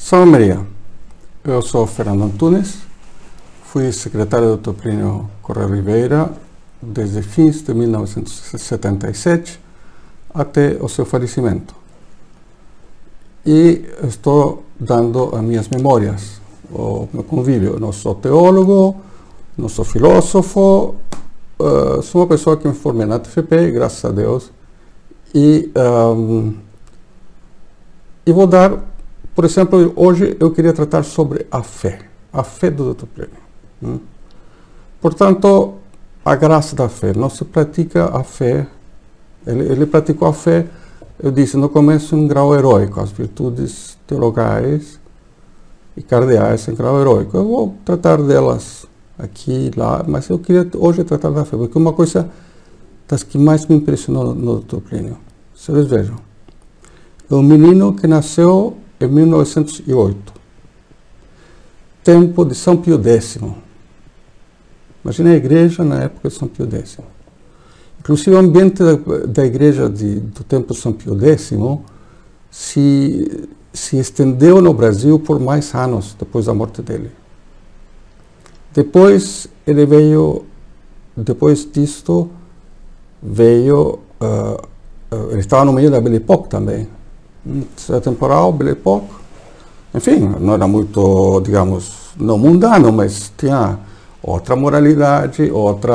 Salve Maria, eu sou Fernando Antunes, fui secretário do Dr. Plínio Corrêa Ribeira desde fins de 1977 até o seu falecimento. E estou dando as minhas memórias, o meu convívio. Não sou teólogo, não sou filósofo, sou uma pessoa que me formei na TFP, graças a Deus, e vou dar, por exemplo, hoje eu queria tratar sobre a fé do Dr. Plínio. Portanto, a graça da fé, não se pratica a fé, ele praticou a fé, eu disse no começo, em grau heróico, as virtudes teologais e cardeais em grau heróico. Eu vou tratar delas aqui e lá, mas eu queria hoje tratar da fé, porque uma coisa das que mais me impressionou no Dr. Plínio, vocês vejam, é um menino que nasceu em 1908, tempo de São Pio X. Imagina a igreja na época de São Pio X. Inclusive o ambiente da igreja do tempo de São Pio X se estendeu no Brasil por mais anos depois da morte dele. Depois disto veio, ele estava no meio da Belle Époque também, Terceira temporal, Belle Époque, enfim, não era muito, digamos, não mundano, mas tinha outra moralidade, outro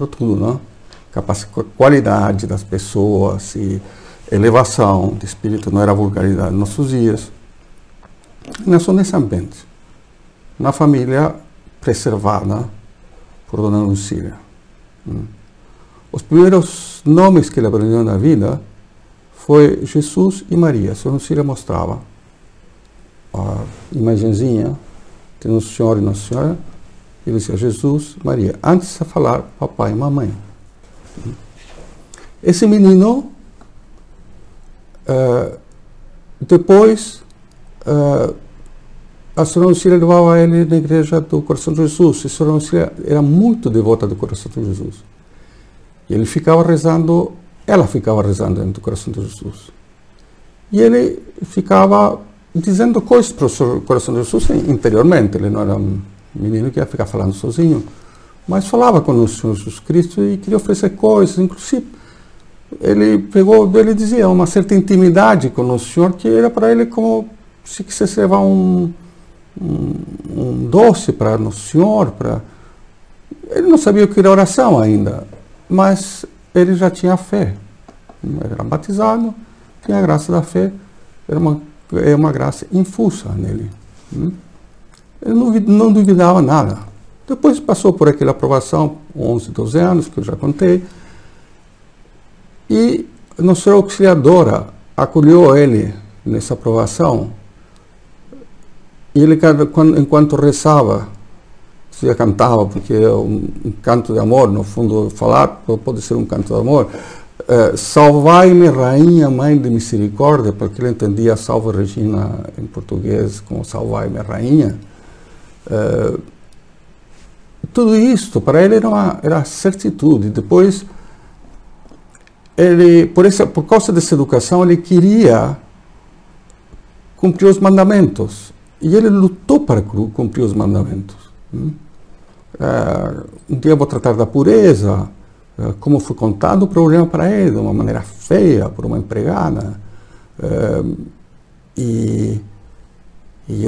tudo, não? Qualidade das pessoas e elevação de espírito, não era vulgaridade nos nossos dias. Nasceu nesse ambiente, na família preservada por Dona Lucília. Os primeiros nomes que ele aprendeu na vida foi Jesus e Maria. A Dona Lucília mostrava a imagenzinha de Nosso Senhor e Nossa Senhora. Ele dizia Jesus, Maria, antes de falar papai e mamãe. Esse menino, depois, a Senhora Lucília levava ele na igreja do Coração de Jesus. A Senhora Lucília era muito devota do Coração de Jesus. E ele ficava rezando, ela ficava rezando dentro do Coração de Jesus. E ele ficava dizendo coisas para o Coração de Jesus interiormente. Ele não era um menino que ia ficar falando sozinho, mas falava com o Senhor Jesus Cristo e queria oferecer coisas. Inclusive, ele dizia uma certa intimidade com o Senhor, que era para ele como se quisesse levar um doce para o Senhor. Ele não sabia o que era oração ainda, mas ele já tinha fé. Ele era batizado, tinha a graça da fé, é uma graça infusa nele. Ele não duvidava nada. Depois passou por aquela aprovação, 11, 12 anos, que eu já contei, e Nossa Auxiliadora acolheu ele nessa aprovação. E ele, enquanto rezava, se cantava, porque é um canto de amor, no fundo, falar pode ser um canto de amor. Salvai-me, Rainha, Mãe de Misericórdia, porque ele entendia Salve Regina em português como Salvai-me, Rainha. Tudo isto para ele era certitude. Depois, por causa dessa educação, ele queria cumprir os mandamentos. E ele lutou para cumprir os mandamentos. Um dia eu vou tratar da pureza, como foi contado o problema para ele, de uma maneira feia, por uma empregada. E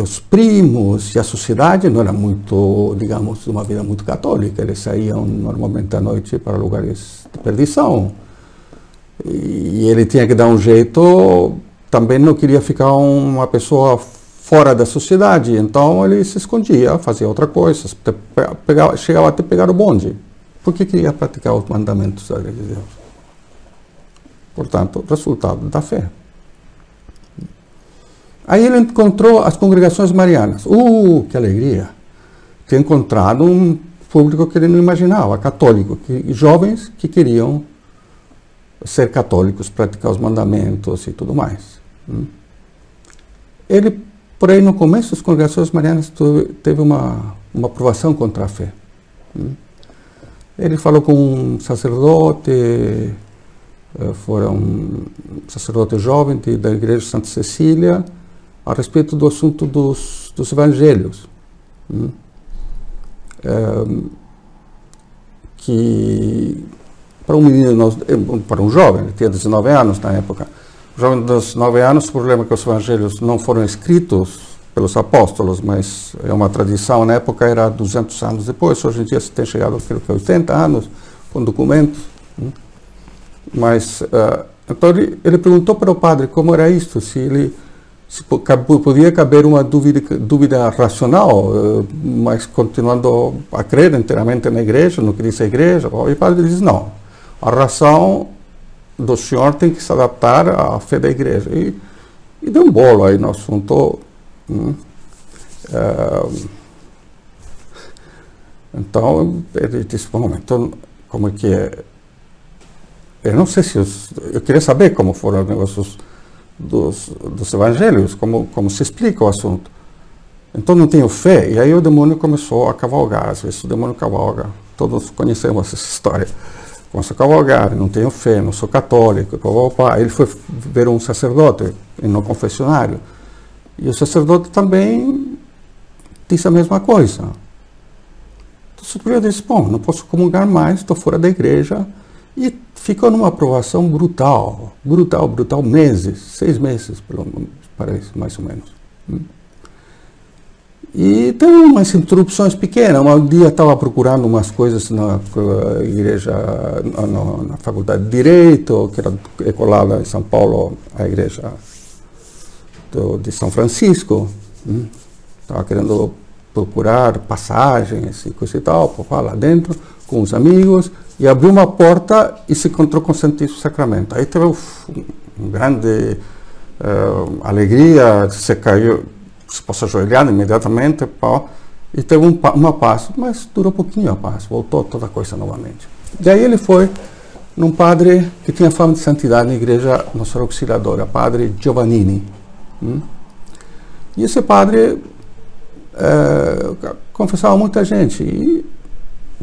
os primos e a sociedade não era muito, digamos, uma vida muito católica. Eles saíam normalmente à noite para lugares de perdição. E ele tinha que dar um jeito, também não queria ficar uma pessoa fora da sociedade, então ele se escondia, fazia outra coisa, chegava até pegar o bonde, porque queria praticar os mandamentos da Igreja de Deus. Portanto, resultado da fé. Aí ele encontrou as congregações marianas. Que alegria! Tinha encontrado um público que ele não imaginava, católico, jovens que queriam ser católicos, praticar os mandamentos e tudo mais. Ele, porém, no começo das congregações marianas teve uma aprovação contra a fé. Ele falou com um sacerdote, foi um sacerdote jovem da igreja de Santa Cecília, a respeito do assunto dos evangelhos. Que para um menino, para um jovem, ele tinha 19 anos na época, o jovem de 19 anos, o problema é que os evangelhos não foram escritos pelos apóstolos, mas é uma tradição, na época era 200 anos depois, hoje em dia se tem chegado a 80 anos com documentos. Mas, então ele perguntou para o padre como era isto, se podia caber uma dúvida racional, mas continuando a crer inteiramente na igreja, no que diz a igreja. E o padre diz, não, a razão do senhor tem que se adaptar à fé da igreja. E deu um bolo aí no assunto. Então, ele disse, bom, então, como é que é? Eu não sei se eu queria saber como foram os negócios dos evangelhos, como se explica o assunto. Então não tenho fé, e aí o demônio começou a cavalgar. Às vezes o demônio cavalga, todos conhecemos essa história. Começou a cavalgar, não tenho fé, não sou católico. Aí ele foi ver um sacerdote no confessionário, e o sacerdote também disse a mesma coisa. Então o superior disse, bom, não posso comungar mais, estou fora da igreja. E ficou numa aprovação brutal, meses, 6 meses, parece, mais ou menos. E teve umas interrupções pequenas. Um dia estava procurando umas coisas na igreja, na faculdade de Direito, que era colada em São Paulo, a igreja de São Francisco. Estava querendo procurar passagens e coisa e tal, para lá dentro, com os amigos, e abriu uma porta e se encontrou com o Santíssimo Sacramento. Aí teve uma grande alegria, se caiu, se pôs ajoelhado imediatamente, e teve uma paz, mas durou pouquinho a paz, voltou toda a coisa novamente. Daí ele foi num padre que tinha fama de santidade na igreja Nossa Senhora Auxiliadora, padre Giovannini. E esse padre confessava muita gente, e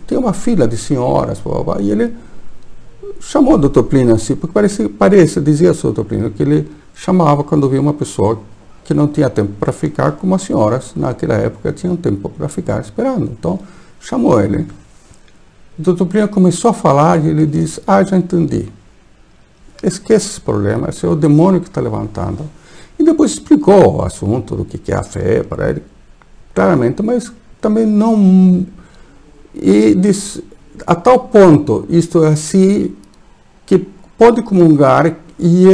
tem uma fila de senhoras, e ele chamou o Dr. Plínio assim, porque dizia o Dr. Plínio, que ele chamava quando via uma pessoa que não tinha tempo para ficar, como as senhoras naquela época tinham tempo para ficar esperando. Então chamou ele. O Dr. Plínio começou a falar e ele disse, já entendi, esquece esse problema, esse é o demônio que está levantando. E depois explicou o assunto do que é a fé para ele claramente, mas também não. E diz, a tal ponto, isto é assim, que pode comungar e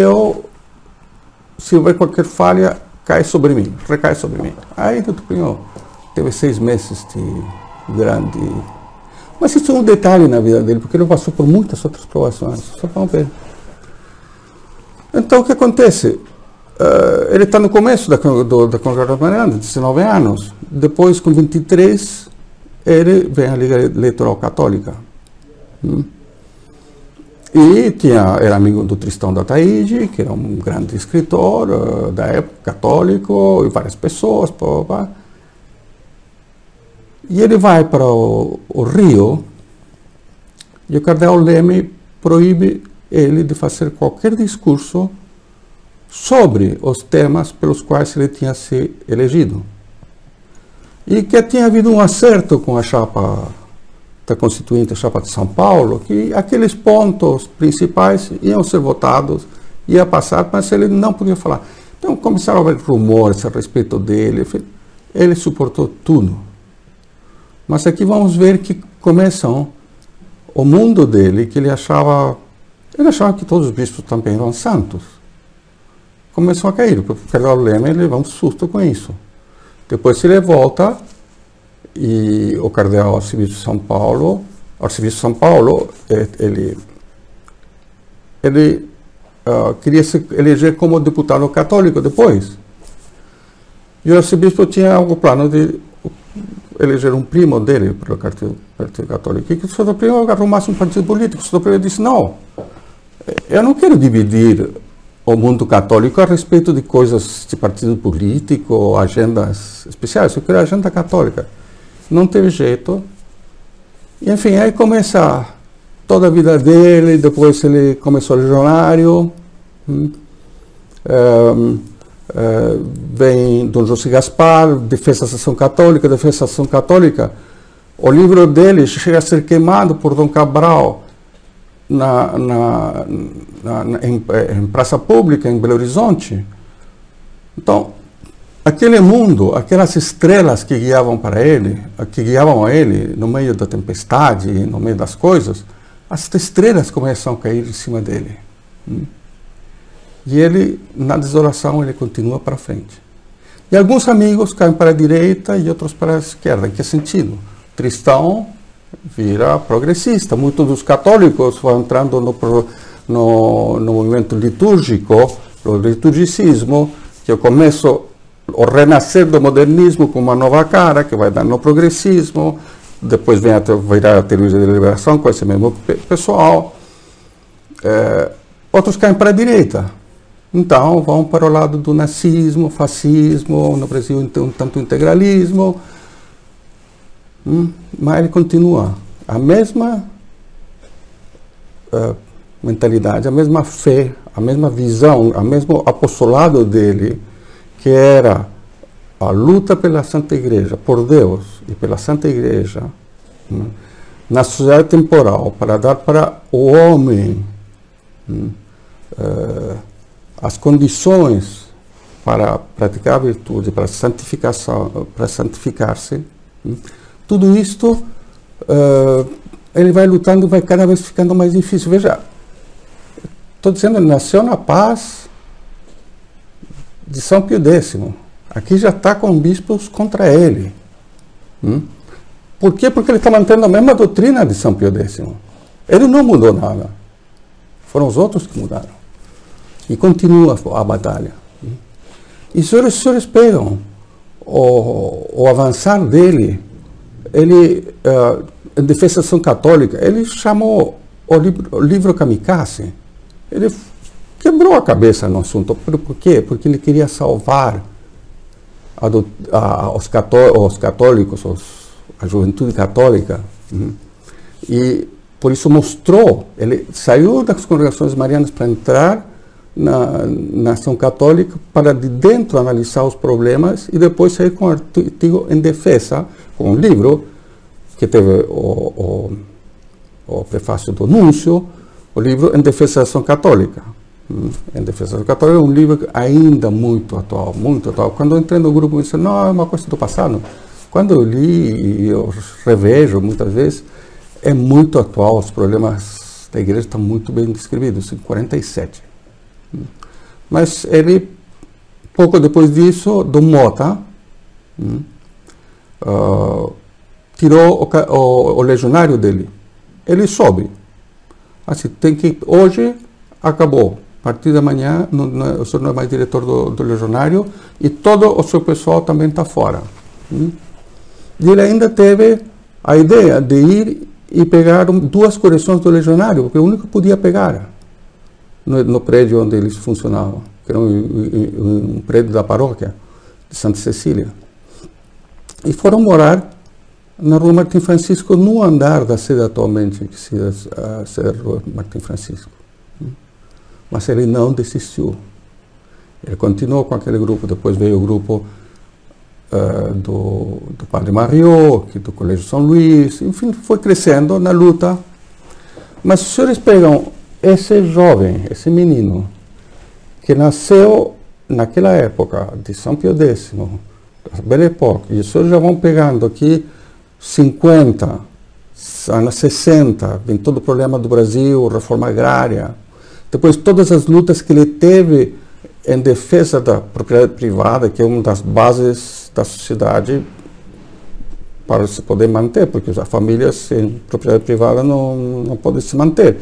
se houver qualquer falha, recai sobre mim. Aí o Dr. Plínio teve 6 meses de grande. Mas isso é um detalhe na vida dele, porque ele passou por muitas outras provações. Só vamos ver. Então o que acontece? Ele está no começo da congregação mariana, 19 anos. Depois, com 23, ele vem à Liga Eleitoral Católica. E era amigo do Tristão da Ataíde, que era um grande escritor da época, católico, e várias pessoas. E ele vai para o Rio, e o cardeal Leme proíbe ele de fazer qualquer discurso sobre os temas pelos quais ele tinha se elegido. E que tinha havido um acerto com a chapa da Constituinte, a chapa de São Paulo, que aqueles pontos principais iam ser votados, ia passar, mas ele não podia falar. Então começaram a haver rumores a respeito dele, ele suportou tudo. Mas aqui vamos ver que começam o mundo dele, que ele achava que todos os bispos também eram santos. Começou a cair, porque o cardeal Leme levou um susto com isso. Depois ele volta e o cardeal arcebispo de São Paulo, ele queria se eleger como deputado católico depois. E o arcebispo tinha o plano de eleger um primo dele para o Partido Católico. E que o Dr. Plínio arrumasse um partido político. O Dr. Plínio disse, não, eu não quero dividir o mundo católico a respeito de coisas de partido político ou agendas especiais. Eu quero a agenda católica. Não teve jeito. E, enfim, aí começa toda a vida dele. Depois ele começou legionário. vem Dom José Gaspar, Defesa da Ação Católica, Defesa da Ação Católica. O livro dele chega a ser queimado por Dom Cabral em praça pública, em Belo Horizonte. Então, aquele mundo, aquelas estrelas que guiavam para ele, que guiavam a ele no meio da tempestade, no meio das coisas, as estrelas começam a cair em cima dele. E ele, na desolação, ele continua para frente. E alguns amigos caem para a direita e outros para a esquerda. Em que sentido? Tristão vira progressista. Muitos dos católicos vão entrando no movimento litúrgico, o liturgicismo, que eu começo o renascer do modernismo com uma nova cara, que vai dar no progressismo, depois virá a teoria da liberação com esse mesmo pessoal. Outros caem para a direita. Então, vão para o lado do nazismo, fascismo, no Brasil um tanto integralismo. Mas ele continua. A mesma mentalidade, a mesma fé, a mesma visão, o mesmo apostolado dele, que era a luta pela Santa Igreja, por Deus e pela Santa Igreja, na sociedade temporal, para dar para o homem as condições para praticar a virtude, para santificar-se. Tudo isto, ele vai lutando, vai cada vez ficando mais difícil. Veja, estou dizendo, ele nasceu na paz de São Pio X. Aqui já está com bispos contra ele. Por quê? Porque ele está mantendo a mesma doutrina de São Pio X. Ele não mudou nada. Foram os outros que mudaram. E continua a batalha. E se os senhores pegam o avançar dele, ele, em defesa da ação católica, ele chamou o livro Kamikaze. Ele quebrou a cabeça no assunto. Por quê? Porque ele queria salvar os católicos, a juventude católica. E por isso mostrou, ele saiu das congregações marianas para entrar na ação católica, para de dentro analisar os problemas e depois sair com um artigo em defesa, com um livro que teve o prefácio do Núncio, o livro Em Defesa da Ação Católica. Em Defesa da Ação Católica é um livro ainda muito atual, muito atual. Quando eu entrei no grupo, eu disse, não, é uma coisa do passado. Quando eu li e eu revejo muitas vezes, é muito atual, os problemas da igreja estão muito bem descritos, em 47. Mas ele, pouco depois disso, Dom Mota, tirou o legionário dele. Ele soube. Assim, hoje acabou. A partir da manhã, o senhor não é mais diretor do legionário e todo o seu pessoal também está fora. E ele ainda teve a ideia de ir e pegar 2 coleções do legionário, porque o único que podia pegar no prédio onde eles funcionavam, que era um prédio da paróquia de Santa Cecília. E foram morar na Rua Martim Francisco, no andar da sede atualmente, que se a sede da Rua Martim Francisco. Mas ele não desistiu. Ele continuou com aquele grupo, depois veio o grupo do Padre Mariot, do Colégio São Luís, enfim, foi crescendo na luta. Mas os senhores pegam esse jovem, esse menino, que nasceu naquela época de São Pio X, da Belle Époque, e os senhores já vão pegando aqui 50, anos 60, vem todo o problema do Brasil, reforma agrária, depois todas as lutas que ele teve em defesa da propriedade privada, que é uma das bases da sociedade para se poder manter, porque as famílias sem propriedade privada não podem se manter.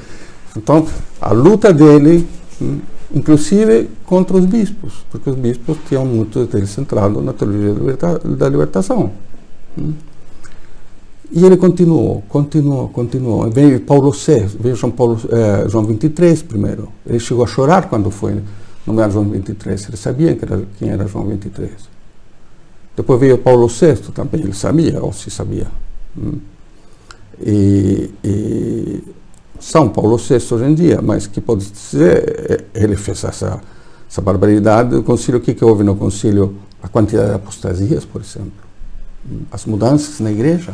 Então, a luta dele, inclusive contra os bispos, porque os bispos tinham muitos deles centrados na teologia da libertação. E ele continuou. Veio Paulo VI, veio João 23 primeiro. Ele chegou a chorar quando foi nomeado João 23. Ele sabia quem era João 23. Depois veio Paulo VI também, ele sabia, ou se sabia. E São Paulo VI hoje em dia, mas que pode dizer, ele fez essa essa barbaridade do concílio. O que houve no concílio? A quantidade de apostasias, por exemplo. As mudanças na igreja.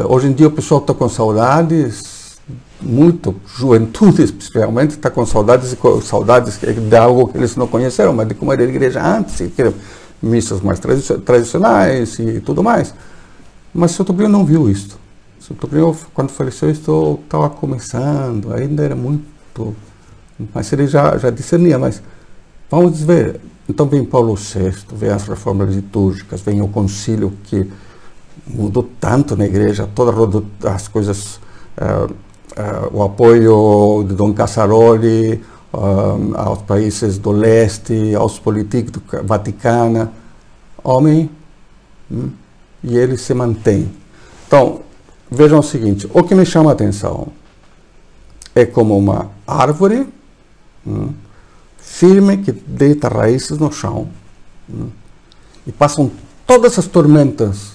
Hoje em dia o pessoal está com saudades, muito, juventude especialmente, está com saudades de algo que eles não conheceram, mas de como era a igreja antes, que era missas mais tradicionais e tudo mais. Mas São Toplinio não viu isto. São Toplinio, quando faleceu, isto estava começando, ainda era muito, mas ele já discernia. Mas vamos ver, então vem Paulo VI, vem as reformas litúrgicas, vem o concílio que mudou tanto na igreja, todas as coisas, o apoio de Dom Casaroli aos países do leste, aos políticos do Vaticano, homem, e ele se mantém. Então, vejam o seguinte, o que me chama a atenção é como uma árvore firme que deita raízes no chão, e passam todas as tormentas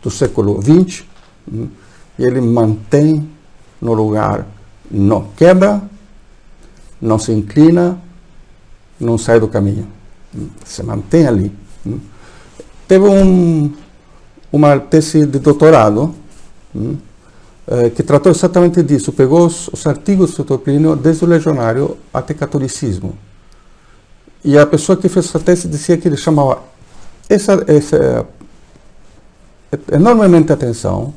do século XX, e ele mantém no lugar, não quebra, não se inclina, não sai do caminho, se mantém ali. Teve uma tese de doutorado que tratou exatamente disso, pegou os artigos do São Toplinio desde o legionário até o catolicismo. E a pessoa que fez essa tese dizia que ele chamava enormemente atenção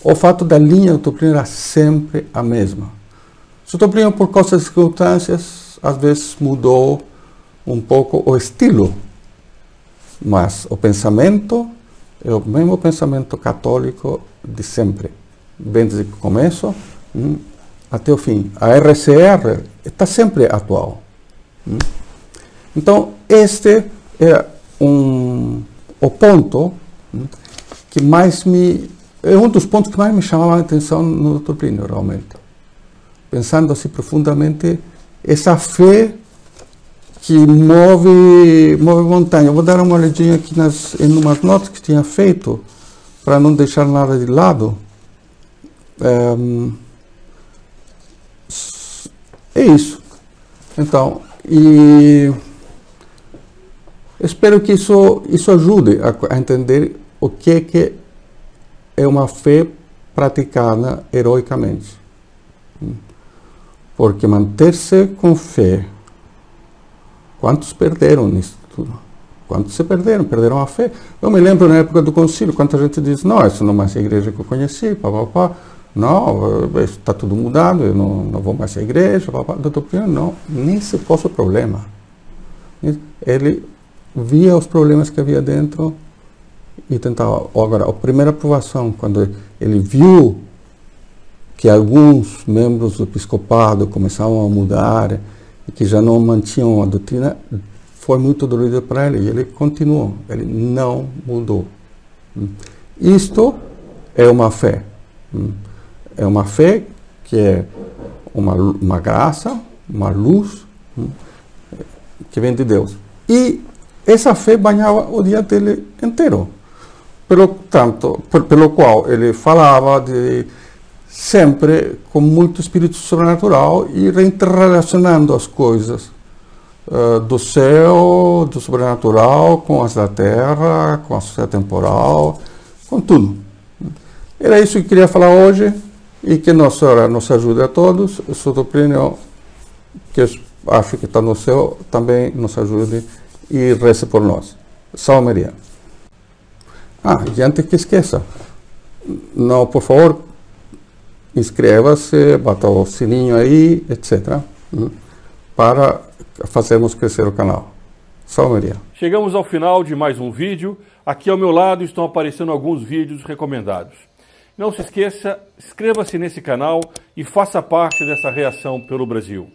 o fato da linha do Toplinio era sempre a mesma. O Toplinio, por causa das circunstâncias, às vezes mudou um pouco o estilo, mas o pensamento é o mesmo pensamento católico de sempre, bem desde o começo até o fim. A RCR está sempre atual. Então, este é o ponto que mais é um dos pontos que mais me chamava a atenção no Toplinio, realmente. Pensando assim profundamente, essa fé que move montanha. Eu vou dar uma olhadinha aqui em umas notas que tinha feito, para não deixar nada de lado. É isso. Então, e espero que isso ajude a entender o que é uma fé praticada heroicamente. Porque manter-se com fé, quantos perderam nisso tudo? Quantos se perderam? Perderam a fé. Eu me lembro na época do concílio, quanta gente diz, não, essa não é mais a igreja que eu conheci, papapá. Não, está tudo mudado, eu não vou mais à igreja, papapá. Doutor Pio, não, nem se fosse o problema. Ele via os problemas que havia dentro e tentava. Agora, a primeira aprovação, quando ele viu que alguns membros do episcopado começavam a mudar e que já não mantinham a doutrina, foi muito dolorido para ele, e ele continuou, ele não mudou. Isto é uma fé. É uma fé que é uma graça, uma luz que vem de Deus. E essa fé banhava o dia dele inteiro. Pelo qual ele falava sempre com muito espírito sobrenatural e reinterrelacionando as coisas do céu, do sobrenatural, com as da terra, com a sociedade temporal, com tudo. Era isso que eu queria falar hoje, e que Nossa Senhora nos ajude a todos. O São Toplinio, que eu acho que está no céu, também nos ajude e reze por nós. Salve Maria. E antes que esqueça, não, por favor, inscreva-se, bata o sininho aí, etc., para fazermos crescer o canal. Salve Maria. Chegamos ao final de mais um vídeo. Aqui ao meu lado estão aparecendo alguns vídeos recomendados. Não se esqueça, inscreva-se nesse canal e faça parte dessa reação pelo Brasil.